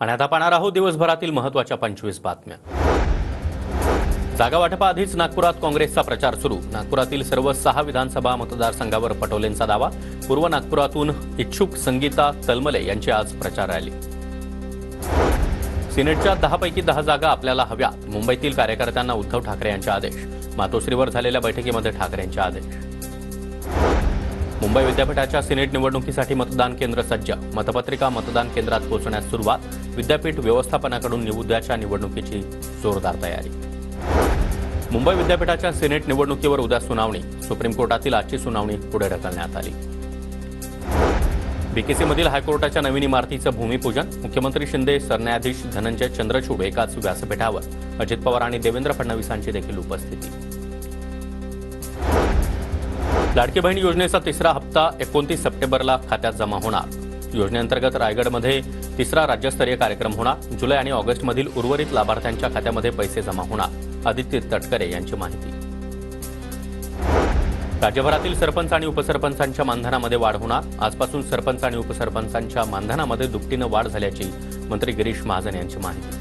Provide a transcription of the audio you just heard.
आणि आता पाहणार आहोत दिवसभरातील महत्त्वाच्या 25 बातम्या। जागा वाटपाआधीच नागपुरात काँग्रेसचा प्रचार सुरू। नागपुरातील सर्व 6 विधानसभा मतदारसंघावर पटोलेंचा दावा। पूर्व नागपुरातून इच्छुक संगीता तलमले यांची आज प्रचार रॅली। सिनेटच्या 10 पैकी 10 जागा आपल्याला हव्या। मुंबईतील कार्यकर्त्यांना उद्धव ठाकरे यांचे आदेश। मातोश्रीवर झालेल्या बैठकीमध्ये ठाकरेंचे आदेश। मुंबई विद्यापीठाच्या सिनेट निवडणुकीसाठी मतदान केंद्र सज्ज। मतपत्रिका मतदान केंद्रात पोहोचण्यास सुरुवात। विद्यापीठ व्यवस्थापनाकडून उद्याच्या निवडणुकीची जोरदार तयारी। मुंबई विद्यापीठाच्या सिनेट निवडणुकीवर उद्या सुनावणी। सुप्रीम कोर्टातील आजची सुनावणी पुढे ढकलण्यात आली। बीकेसीमधील हायकोर्टाच्या नवीन इमारतीचं भूमिपूजन। मुख्यमंत्री शिंदे, सरन्यायाधीश धनंजय चंद्रचूड एकाच व्यासपीठावर। अजित पवार आणि देवेंद्र फडणवीसांची देखील उपस्थिती। लाडकी बहीण योजनेचा तिसरा हप्ता 29 सप्टेंबरला खात्यात जमा होणार। योजनेअंतर्गत रायगडमध्ये तिसरा राज्यस्तरीय कार्यक्रम होणार। जुलै आणि ऑगस्टमधील उर्वरित लाभार्थ्यांच्या खात्यामध्ये पैसे जमा होणार। आदित्य तटकरे यांची माहिती। राज्यभरातील सरपंच आणि उपसरपंचांच्या मानधनामध्ये वाढ होणार। आजपासून सरपंच आणि उपसरपंचांच्या मानधनामध्ये दुपटीनं वाढ झाल्याची मंत्री गिरीश महाजन यांची माहिती।